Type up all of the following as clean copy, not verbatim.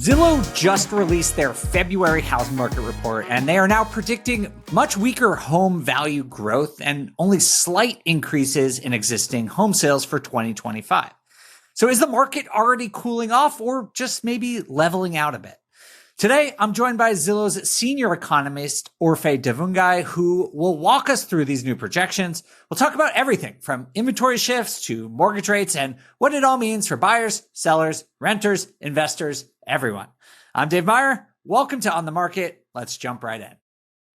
Zillow just released their February housing market report, and they are now predicting much weaker home value growth and only slight increases in existing home sales for 2025. So is the market already cooling off or just maybe leveling out a bit? Today, I'm joined by Zillow's senior economist, Orphe Divounguy, who will walk us through these new projections. We'll talk about everything from inventory shifts to mortgage rates and what it all means for buyers, sellers, renters, investors, everyone. I'm Dave Meyer. Welcome to On the Market. Let's jump right in.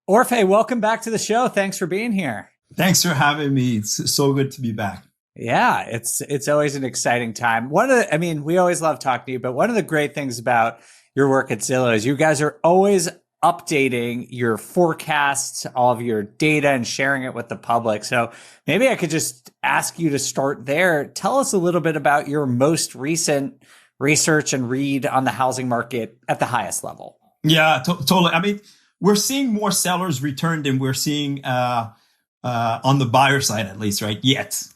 Orphe, welcome back to the show. Thanks for being here. Thanks for having me. It's so good to be back. Yeah, it's always an exciting time. We always love talking to you, but one of the great things about your work at Zillow is you guys are always updating your forecasts, all of your data, and sharing it with the public. So maybe I could just ask you to start there. Tell us a little bit about your most recent research and read on the housing market at the highest level. Yeah, totally. I mean, we're seeing more sellers return than we're seeing on the buyer side, at least, right?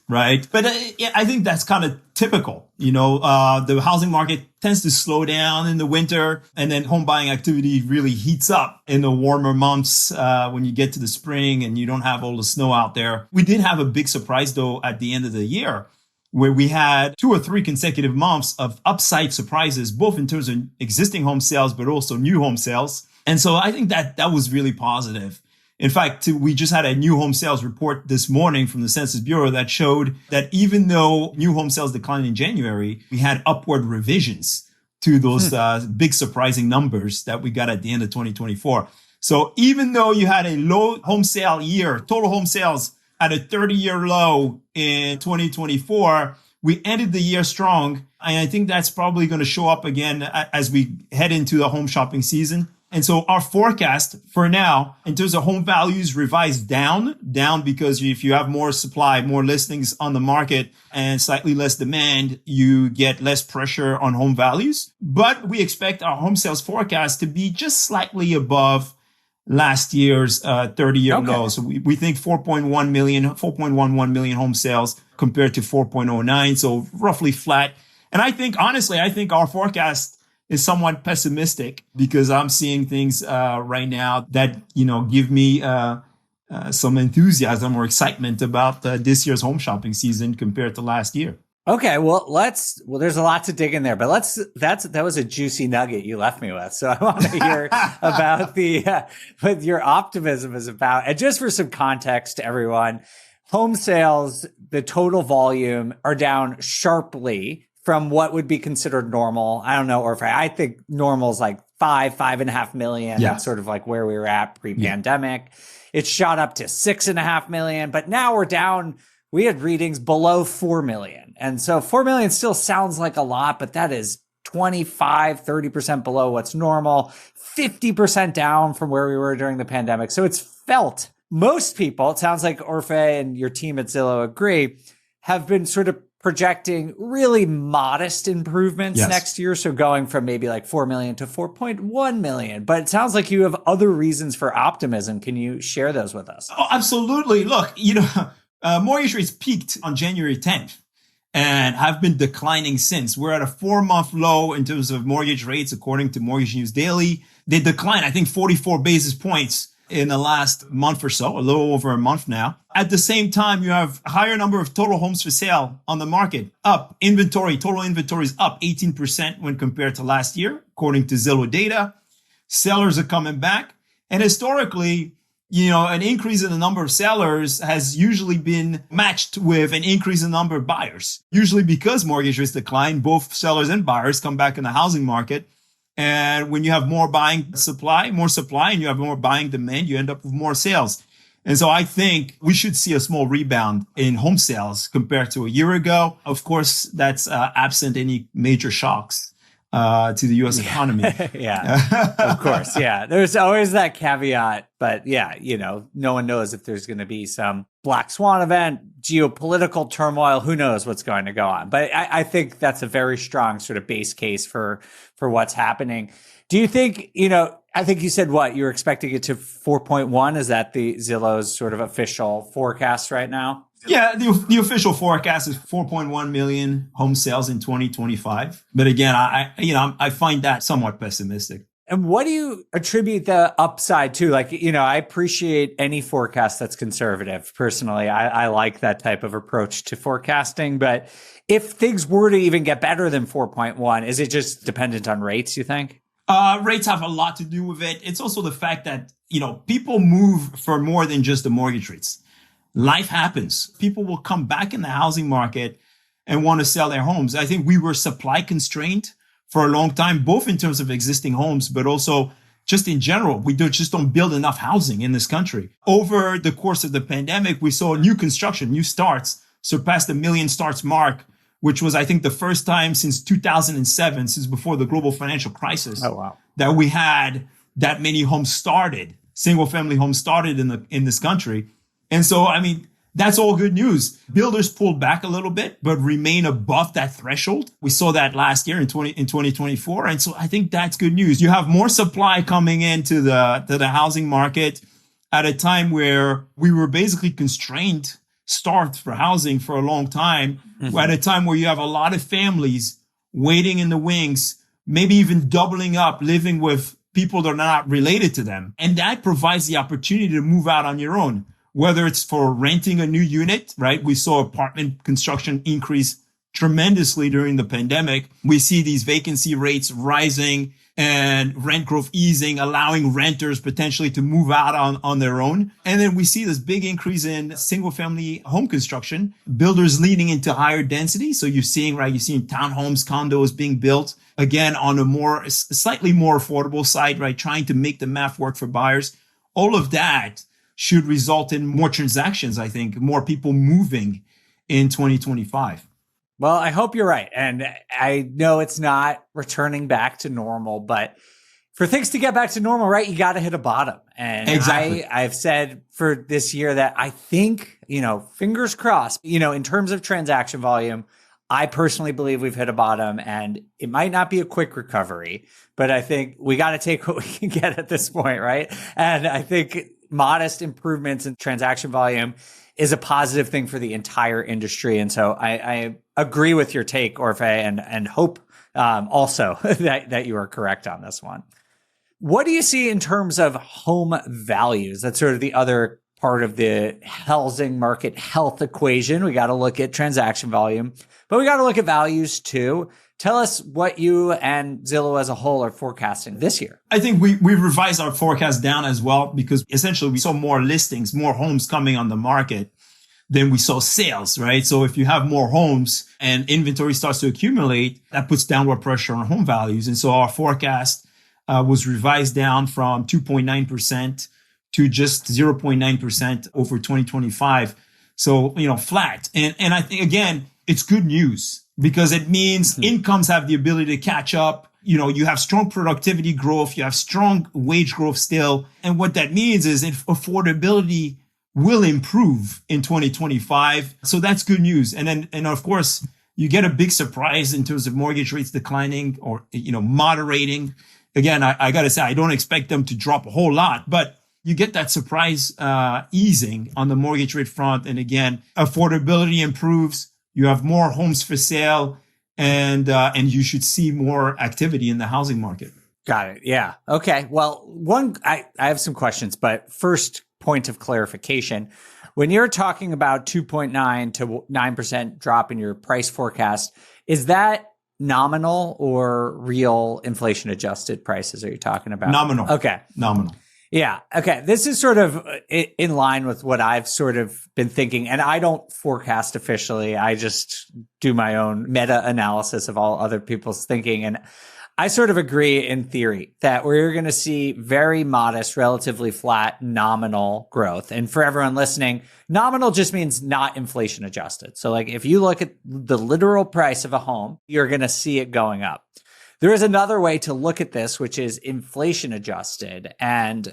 Right? But I think that's kind of typical. The housing market tends to slow down in the winter, and then home buying activity really heats up in the warmer months when you get to the spring and you don't have all the snow out there. We did have a big surprise, though, at the end of the year, where we had 2 or 3 consecutive months of upside surprises, both in terms of existing home sales, but also new home sales. And so I think that was really positive. In fact, we just had a new home sales report this morning from the Census Bureau that showed that even though new home sales declined in January, we had upward revisions to those big surprising numbers that we got at the end of 2024. So even though you had a low home sale year, total home sales at a 30-year low in 2024, we ended the year strong. And I think that's probably going to show up again as we head into the home shopping season. And so our forecast for now, in terms of home values, revised down because if you have more supply, more listings on the market and slightly less demand, you get less pressure on home values. But we expect our home sales forecast to be just slightly above last year's 30-year low. So we think 4.11 million home sales compared to 4.09. So roughly flat. And I think our forecast is somewhat pessimistic because I'm seeing things right now that, give me some enthusiasm or excitement about this year's home shopping season compared to last year. Okay, well, there's a lot to dig in there, but that was a juicy nugget you left me with. So I want to hear about what your optimism is about. And just for some context to everyone, home sales, the total volume are down sharply from what would be considered normal. I don't know, Orphe. I think normal is like 5.5 million. Yeah. That's sort of like where we were at pre-pandemic. Yeah. It shot up to 6.5 million, but now we're down. We had readings below 4 million. And so 4 million still sounds like a lot, but that is 25-30% below what's normal, 50% down from where we were during the pandemic. So it's felt. Most people, it sounds like Orphe and your team at Zillow agree, have been sort of projecting really modest improvements next year. So going from maybe like 4 million to 4.1 million. But it sounds like you have other reasons for optimism. Can you share those with us? Oh, absolutely. Look, mortgage rates peaked on January 10th and have been declining since. We're at a 4-month low in terms of mortgage rates, according to Mortgage News Daily. They declined, I think, 44 basis points in the last month or so, a little over a month now. At the same time, you have a higher number of total homes for sale on the market, up. Total inventory is up 18% when compared to last year, according to Zillow data. Sellers are coming back. And historically, an increase in the number of sellers has usually been matched with an increase in the number of buyers. Usually because mortgage rates decline, both sellers and buyers come back in the housing market. And when you have more supply, and you have more buying demand, you end up with more sales. And so I think we should see a small rebound in home sales compared to a year ago. Of course, that's absent any major shocks to the U.S. economy. Yeah, of course. Yeah, there's always that caveat. But yeah, no one knows if there's going to be some black swan event, geopolitical turmoil. Who knows what's going to go on? But I think that's a very strong sort of base case for what's happening. Do you think, I think you said you're expecting it to 4.1. Is that the Zillow's sort of official forecast right now? Yeah, the official forecast is 4.1 million home sales in 2025. But again, I find that somewhat pessimistic. And what do you attribute the upside to? Like, I appreciate any forecast that's conservative. Personally, I like that type of approach to forecasting. But if things were to even get better than 4.1, is it just dependent on rates, you think? Rates have a lot to do with it. It's also the fact that, people move for more than just the mortgage rates. Life happens. People will come back in the housing market and want to sell their homes. I think we were supply constrained for a long time, both in terms of existing homes, but also just in general. We just don't build enough housing in this country. Over the course of the pandemic, we saw new construction, new starts surpass the 1 million starts mark, which was, I think, the first time since 2007, since before the global financial crisis, that we had that many homes started, single family homes started in this country. And so, that's all good news. Builders pulled back a little bit, but remain above that threshold. We saw that last year in 2024. And so I think that's good news. You have more supply coming into the housing market at a time where we were basically constrained starved for housing for a long time, at a time where you have a lot of families waiting in the wings, maybe even doubling up, living with people that are not related to them. And that provides the opportunity to move out on your own, whether it's for renting a new unit, right? We saw apartment construction increase tremendously during the pandemic. We see these vacancy rates rising and rent growth easing, allowing renters potentially to move out on their own. And then we see this big increase in single family home construction, builders leaning into higher density. So you're seeing townhomes, condos being built again on a slightly more affordable side, right? Trying to make the math work for buyers. All of that should result in more transactions, I think, more people moving in 2025. Well, I hope you're right. And I know it's not returning back to normal, but for things to get back to normal, right, you got to hit a bottom. And exactly. I've said for this year that I think, fingers crossed, in terms of transaction volume, I personally believe we've hit a bottom, and it might not be a quick recovery, but I think we got to take what we can get at this point, right? And I think modest improvements in transaction volume is a positive thing for the entire industry. And so I agree with your take, Orphe, and hope also that you are correct on this one. What do you see in terms of home values? That's sort of the other part of the housing market health equation. We got to look at transaction volume, but we got to look at values too. Tell us what you and Zillow as a whole are forecasting this year. I think we revised our forecast down as well, because essentially we saw more listings, more homes coming on the market than we saw sales, right? So if you have more homes and inventory starts to accumulate, that puts downward pressure on home values. And so our forecast was revised down from 2.9% to just 0.9% over 2025. So, flat. And I think, again, it's good news, because it means incomes have the ability to catch up. You have strong productivity growth. You have strong wage growth still. And what that means is affordability will improve in 2025. So that's good news. And of course, you get a big surprise in terms of mortgage rates declining or, moderating. Again, I got to say, I don't expect them to drop a whole lot, but you get that surprise easing on the mortgage rate front. And again, affordability improves. You have more homes for sale, and you should see more activity in the housing market. Got it. Yeah. Okay. Well, I have some questions, but first point of clarification. When you're talking about 2.9 to 9% drop in your price forecast, is that nominal or real inflation adjusted prices are you talking about? Nominal. Okay. Nominal. Yeah. Okay. This is sort of in line with what I've sort of been thinking. And I don't forecast officially. I just do my own meta analysis of all other people's thinking. And I sort of agree in theory that we're going to see very modest, relatively flat nominal growth. And for everyone listening, nominal just means not inflation adjusted. So like if you look at the literal price of a home, you're going to see it going up. There is another way to look at this, which is inflation adjusted. And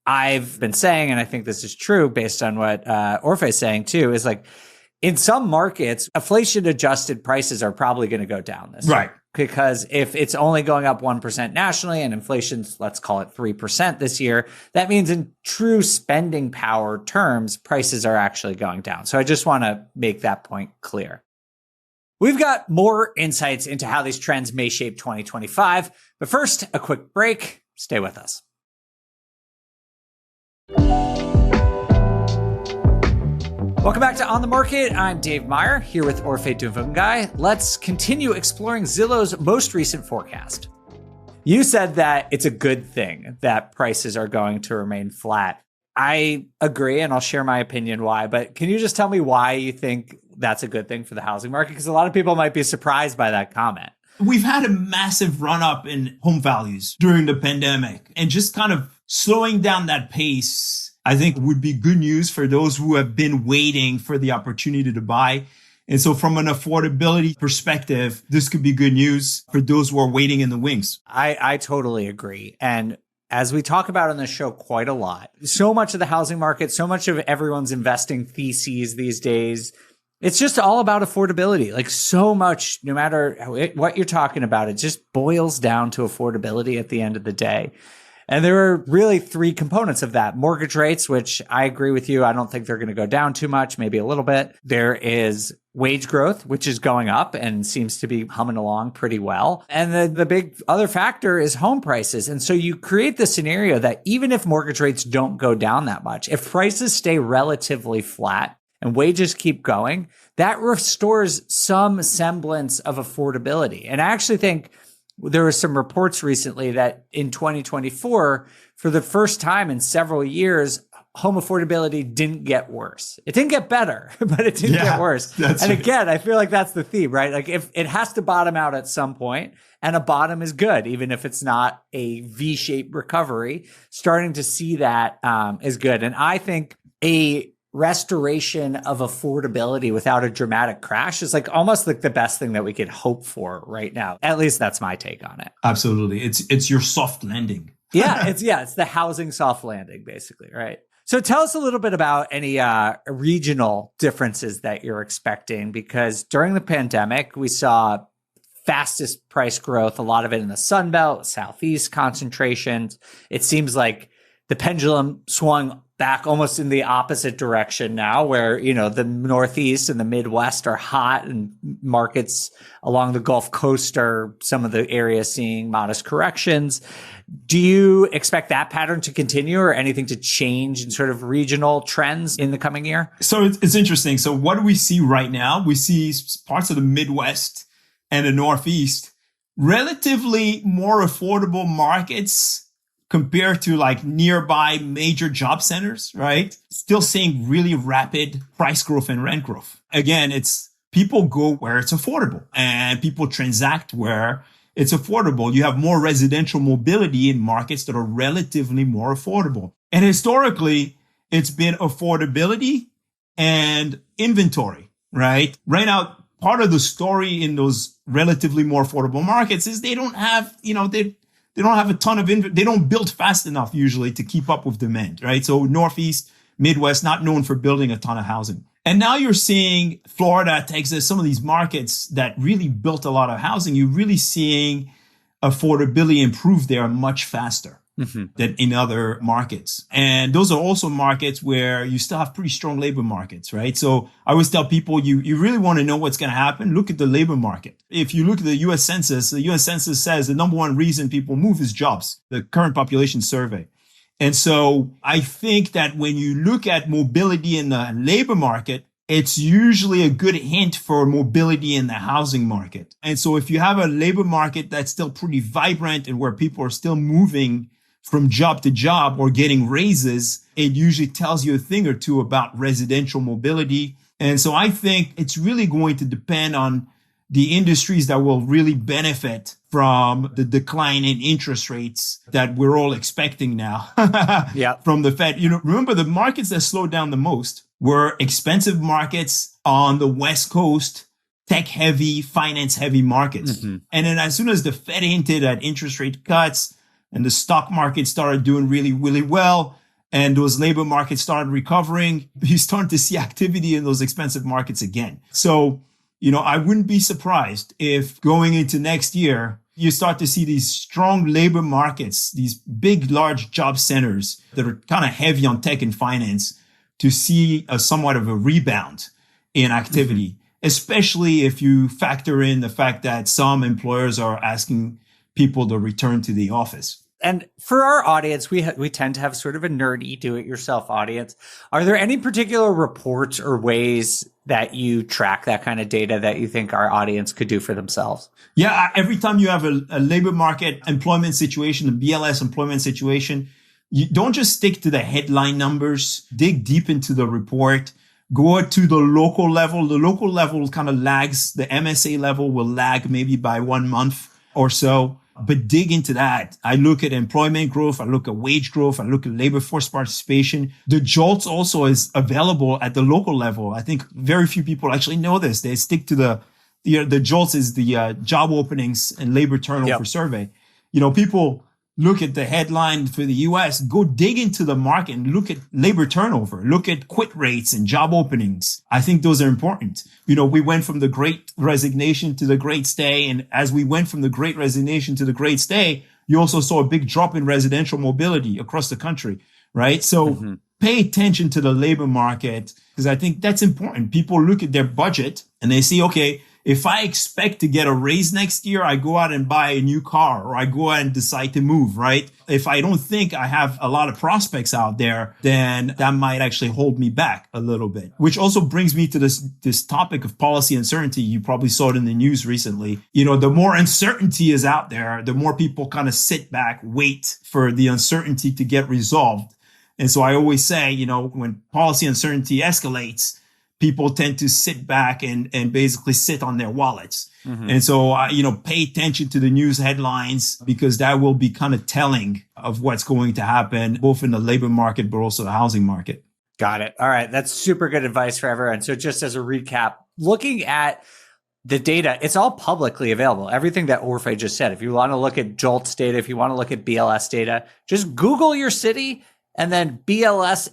I've been saying, and I think this is true based on what Orphe is saying too, is like in some markets, inflation adjusted prices are probably going to go down this year. because if it's only going up 1% nationally and inflation's, let's call it 3% this year, that means in true spending power terms, prices are actually going down. So I just want to make that point clear. We've got more insights into how these trends may shape 2025. But first, a quick break. Stay with us. Welcome back to On the Market. I'm Dave Meyer here with Orphe Divounguy. Let's continue exploring Zillow's most recent forecast. You said that it's a good thing that prices are going to remain flat. I agree, and I'll share my opinion why, but can you just tell me why you think that's a good thing for the housing market? Because a lot of people might be surprised by that comment. We've had a massive run up in home values during the pandemic, and just kind of slowing down that pace, I think would be good news for those who have been waiting for the opportunity to buy. And so from an affordability perspective, this could be good news for those who are waiting in the wings. I totally agree. And as we talk about on the show quite a lot, so much of the housing market, so much of everyone's investing theses these days, it's just all about affordability. Like so much, no matter what you're talking about, it just boils down to affordability at the end of the day. And there are really three components of that. Mortgage rates, which I agree with you. I don't think they're going to go down too much, maybe a little bit. There is wage growth, which is going up and seems to be humming along pretty well. And the big other factor is home prices. And so you create the scenario that even if mortgage rates don't go down that much, if prices stay relatively flat and wages keep going, that restores some semblance of affordability. And I actually think there were some reports recently that in 2024, for the first time in several years, home affordability didn't get worse. It didn't get better, but it didn't get worse. And again, I feel like that's the theme, right? Like if it has to bottom out at some point, and a bottom is good, even if it's not a V-shaped recovery, starting to see that is good. And I think a restoration of affordability without a dramatic crash is like almost like the best thing that we could hope for right now. At least that's my take on it. Absolutely. It's your soft landing. It's the housing soft landing, basically, right? So tell us a little bit about any regional differences that you're expecting, because during the pandemic, we saw fastest price growth, a lot of it in the Sun Belt, Southeast concentrations. It seems like the pendulum swung back almost in the opposite direction now, where, you know, the Northeast and the Midwest are hot and markets along the Gulf Coast are some of the areas seeing modest corrections. Do you expect that pattern to continue or anything to change in sort of regional trends in the coming year? So it's interesting. So what do we see right now? We see parts of the Midwest and the Northeast, relatively more affordable markets compared to like nearby major job centers, right? Still seeing really rapid price growth and rent growth. Again, it's people go where it's affordable and people transact where it's affordable. You have more residential mobility in markets that are relatively more affordable. And historically, it's been affordability and inventory, right? Right now, part of the story in those relatively more affordable markets is they don't have, they don't have a ton of they don't build fast enough usually to keep up with demand, right? So Northeast, Midwest, not known for building a ton of housing. And now you're seeing Florida, Texas, some of these markets that really built a lot of housing. You're really seeing affordability improve there much faster than in other markets. And those are also markets where you still have pretty strong labor markets, right? So I always tell people, you really want to know what's going to happen. Look at the labor market. If you look at the U.S. Census, the U.S. Census says the number one reason people move is jobs, the current population survey. And so I think that when you look at mobility in the labor market, it's usually a good hint for mobility in the housing market. And so if you have a labor market that's still pretty vibrant and where people are still moving from job to job or getting raises, it usually tells you a thing or two about residential mobility. And so I think it's really going to depend on the industries that will really benefit from the decline in interest rates that we're all expecting now from the Fed. Remember the markets that slowed down the most were expensive markets on the West Coast, tech heavy, finance heavy markets. And then as soon as the Fed hinted at interest rate cuts, and the stock market started doing really, really well, and those labor markets started recovering, you start to see activity in those expensive markets again. So I wouldn't be surprised if going into next year, you start to see these strong labor markets, these big, large job centers that are kind of heavy on tech and finance, to see somewhat of a rebound in activity, especially if you factor in the fact that some employers are asking people to return to the office. And for our audience, we tend to have sort of a nerdy do-it-yourself audience. Are there any particular reports or ways that you track that kind of data that you think our audience could do for themselves? Yeah, every time you have a labor market employment situation, a BLS employment situation, you don't just stick to the headline numbers. Dig deep into the report. Go to the local level. The local level kind of lags. The MSA level will lag maybe by 1 month or so. But dig into that. I look at employment growth. I look at wage growth. I look at labor force participation. The JOLTS also is available at the local level. I think very few people actually know this. They stick to the JOLTS is the job openings and labor turnover survey. People look at the headline for the US, go dig into the market and look at labor turnover, look at quit rates and job openings. I think those are important. We went from the great resignation to the great stay. And as we went from the great resignation to the great stay, you also saw a big drop in residential mobility across the country, right? So pay attention to the labor market, because I think that's important. People look at their budget and they see, okay, if I expect to get a raise next year, I go out and buy a new car, or I go out and decide to move, right? If I don't think I have a lot of prospects out there, then that might actually hold me back a little bit, which also brings me to this topic of policy uncertainty. You probably saw it in the news recently. The more uncertainty is out there, the more people kind of sit back, wait for the uncertainty to get resolved. And so I always say, when policy uncertainty escalates, people tend to sit back and basically sit on their wallets. And so, pay attention to the news headlines, because that will be kind of telling of what's going to happen, both in the labor market, but also the housing market. Got it. All right. That's super good advice for everyone. So just as a recap, looking at the data, it's all publicly available. Everything that Orphe just said. If you want to look at JOLTS data, if you want to look at BLS data, just Google your city and then BLS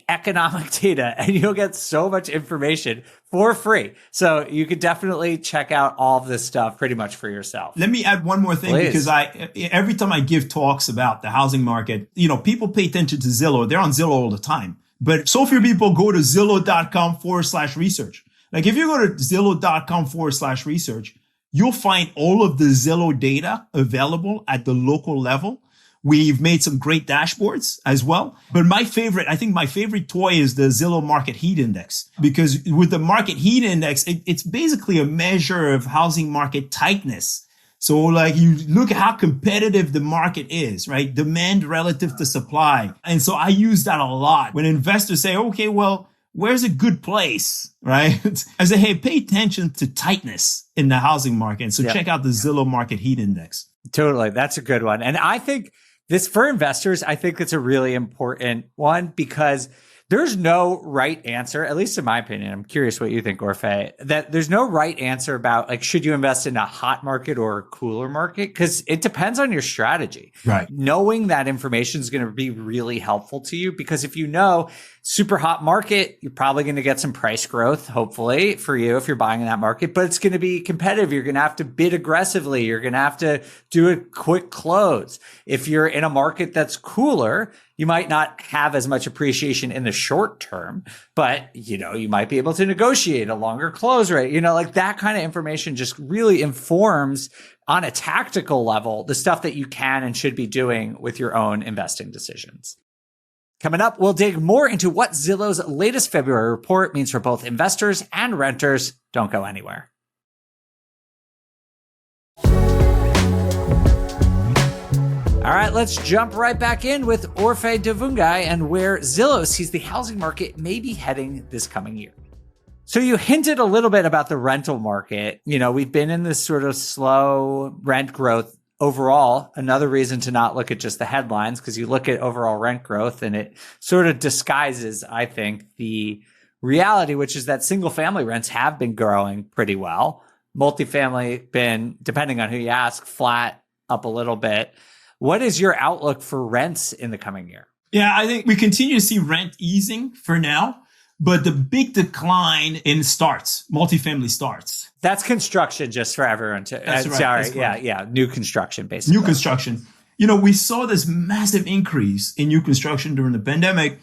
economic data, and you'll get so much information for free. So you could definitely check out all of this stuff pretty much for yourself. Let me add one more thing, because every time I give talks about the housing market, people pay attention to Zillow. They're on Zillow all the time. But so few people go to Zillow.com/research. Like if you go to Zillow.com/research, you'll find all of the Zillow data available at the local level. We've made some great dashboards as well. But my favorite toy is the Zillow Market Heat Index, because with the Market Heat Index, it's basically a measure of housing market tightness. So like you look at how competitive the market is, right? Demand relative to supply. And so I use that a lot when investors say, okay, well, where's a good place, right? I say, hey, pay attention to tightness in the housing market. And so check out the Zillow Market Heat Index. Totally. That's a good one. And I think this, for investors, I think it's a really important one, because there's no right answer, at least in my opinion. I'm curious what you think, Orphe, that there's no right answer about like, should you invest in a hot market or a cooler market? Because it depends on your strategy. Right. Knowing that information is going to be really helpful to you, because if you know super hot market, you're probably going to get some price growth, hopefully, for you if you're buying in that market, but it's going to be competitive. You're going to have to bid aggressively. You're going to have to do a quick close. If you're in a market that's cooler, you might not have as much appreciation in the short term, but, you might be able to negotiate a longer close rate. Like that kind of information just really informs on a tactical level the stuff that you can and should be doing with your own investing decisions. Coming up, we'll dig more into what Zillow's latest February report means for both investors and renters. Don't go anywhere. All right, let's jump right back in with Orphe Divounguy and where Zillow sees the housing market may be heading this coming year. So you hinted a little bit about the rental market. We've been in this sort of slow rent growth overall. Another reason to not look at just the headlines, because you look at overall rent growth and it sort of disguises, I think, the reality, which is that single family rents have been growing pretty well. Multifamily been, depending on who you ask, flat, up a little bit. What is your outlook for rents in the coming year? Yeah, I think we continue to see rent easing for now, but the big decline in starts, multifamily starts, That's construction, just for everyone to. That's right. Sorry, That's yeah. New construction, basically. New construction. We saw this massive increase in new construction during the pandemic,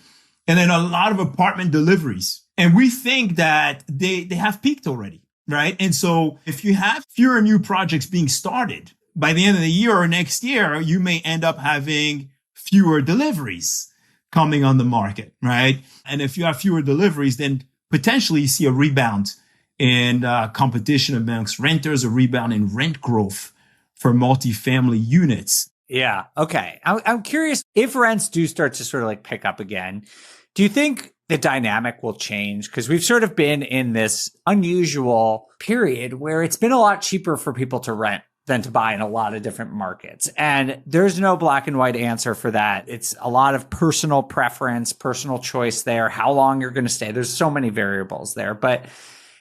and then a lot of apartment deliveries. And we think that they have peaked already, right? And so if you have fewer new projects being started by the end of the year or next year, you may end up having fewer deliveries coming on the market, right? And if you have fewer deliveries, then potentially you see a rebound in competition amongst renters, a rebound in rent growth for multifamily units. Yeah. Okay. I'm curious if rents do start to sort of like pick up again. Do you think the dynamic will change? Because we've sort of been in this unusual period where it's been a lot cheaper for people to rent than to buy in a lot of different markets. And there's no black and white answer for that. It's a lot of personal preference, personal choice there, how long you're going to stay. There's so many variables there. But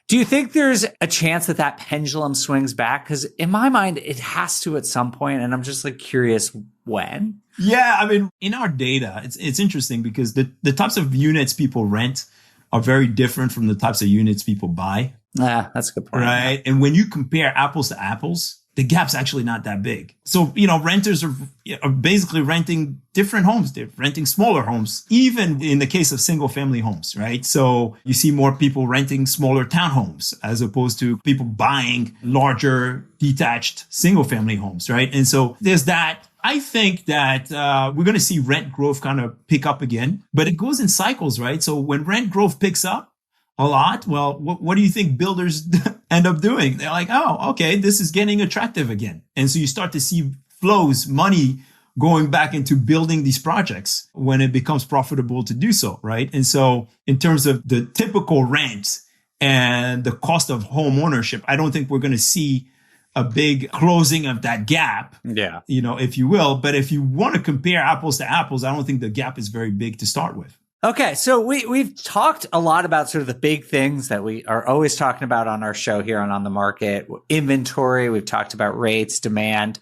do you think there's a chance that that pendulum swings back? Because in my mind, it has to at some point, and I'm just like curious when. Yeah, I mean, in our data, it's interesting because the types of units people rent are very different from the types of units people buy. Yeah, that's a good point. Right. And when you compare apples to apples, the gap's actually not that big. So, renters are basically renting different homes. They're renting smaller homes, even in the case of single family homes, right? So you see more people renting smaller townhomes as opposed to people buying larger detached single family homes, right? And so there's that. I think that we're going to see rent growth kind of pick up again, but it goes in cycles, right? So when rent growth picks up a lot, well, what do you think builders end up doing? They're like, oh, okay, this is getting attractive again. And so you start to see flows, money going back into building these projects when it becomes profitable to do so, right? And so in terms of the typical rent and the cost of home ownership, I don't think we're going to see a big closing of that gap, if you will. But if you want to compare apples to apples, I don't think the gap is very big to start with. Okay, so we've talked a lot about sort of the big things that we are always talking about on our show here on the Market. Inventory, we've talked about rates, demand.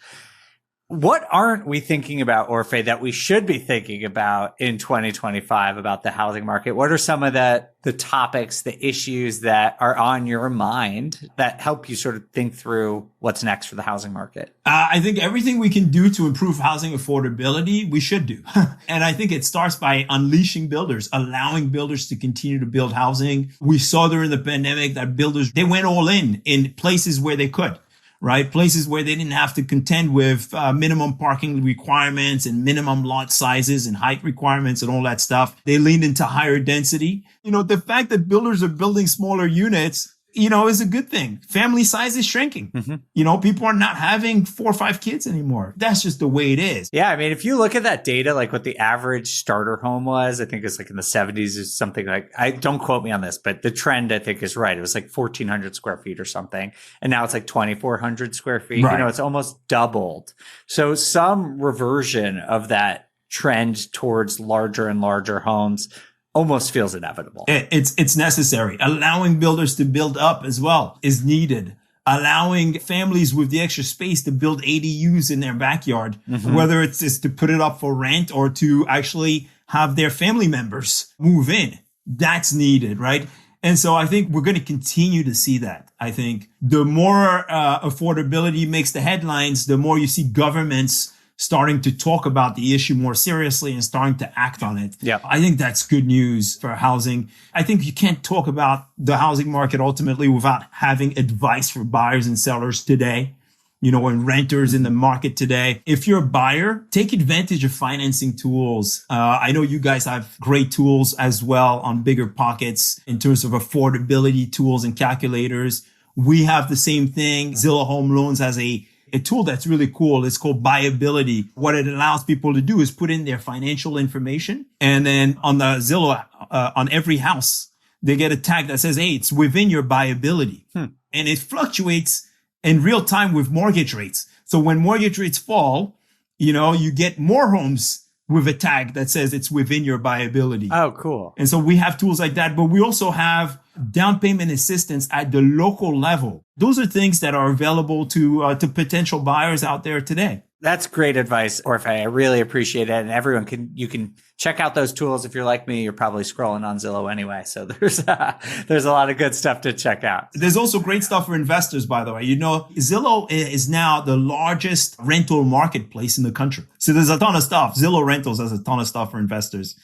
What aren't we thinking about, Orphe, that we should be thinking about in 2025 about the housing market? What are some of the topics, the issues that are on your mind that help you sort of think through what's next for the housing market? I think everything we can do to improve housing affordability, we should do. And I think it starts by unleashing builders, allowing builders to continue to build housing. We saw during the pandemic that builders, they went all in places where they could. Right? Places where they didn't have to contend with minimum parking requirements and minimum lot sizes and height requirements and all that stuff. They leaned into higher density. The fact that builders are building smaller units, is a good thing. Family size is shrinking. Mm-hmm. People are not having 4 or 5 kids anymore. That's just the way it is. Yeah. I mean, if you look at that data, like what the average starter home was, I think it's like in the 70s is something like, don't quote me on this, but the trend I think is right. It was like 1,400 square feet or something. And now it's like 2,400 square feet. Right. It's almost doubled. So some reversion of that trend towards larger and larger homes almost feels inevitable. It's necessary. Allowing builders to build up as well is needed. Allowing families with the extra space to build ADUs in their backyard, whether it's to put it up for rent or to actually have their family members move in. That's needed, right? And so I think we're going to continue to see that. I think the more affordability makes the headlines, the more you see governments starting to talk about the issue more seriously and starting to act on it. Yeah. I think that's good news for housing. I think you can't talk about the housing market ultimately without having advice for buyers and sellers today, and renters in the market today. If you're a buyer, take advantage of financing tools. I know you guys have great tools as well on BiggerPockets in terms of affordability tools and calculators. We have the same thing. Zillow Home Loans has a tool that's really cool. It's called Buyability. What it allows people to do is put in their financial information. And then on the Zillow, on every house, they get a tag that says, hey, it's within your buyability. And it fluctuates in real time with mortgage rates. So when mortgage rates fall, you get more homes with a tag that says it's within your buyability. Oh, cool. And so we have tools like that, but we also have down payment assistance at the local level. Those are things that are available to potential buyers out there today. That's great advice, Orphe. I really appreciate it. And you can check out those tools. If you're like me, you're probably scrolling on Zillow anyway. So there's a lot of good stuff to check out. There's also great stuff for investors, by the way. Zillow is now the largest rental marketplace in the country. So there's a ton of stuff. Zillow Rentals has a ton of stuff for investors,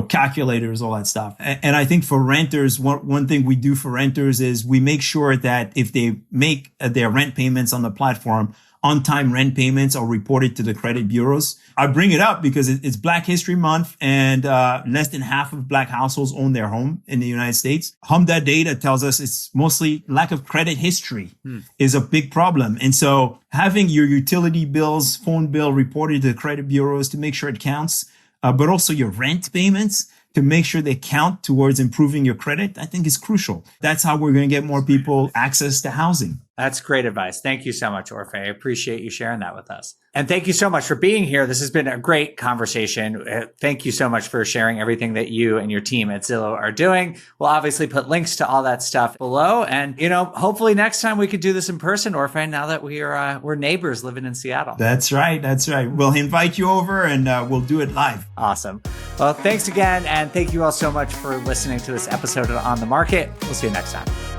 calculators, all that stuff. And I think for renters, one thing we do for renters is we make sure that if they make their rent payments on the platform, on-time rent payments are reported to the credit bureaus. I bring it up because it's Black History Month, and less than half of Black households own their home in the United States. HMDA data tells us it's mostly lack of credit history is a big problem. And so having your utility bills, phone bill reported to the credit bureaus to make sure it counts, but also your rent payments to make sure they count towards improving your credit, I think is crucial. That's how we're going to get more people access to housing. That's great advice. Thank you so much, Orphe. I appreciate you sharing that with us. And thank you so much for being here. This has been a great conversation. Thank you so much for sharing everything that you and your team at Zillow are doing. We'll obviously put links to all that stuff below. And, hopefully next time we could do this in person, Orphe, now that we're neighbors living in Seattle. That's right. We'll invite you over and we'll do it live. Awesome. Well, thanks again. And thank you all so much for listening to this episode of On the Market. We'll see you next time.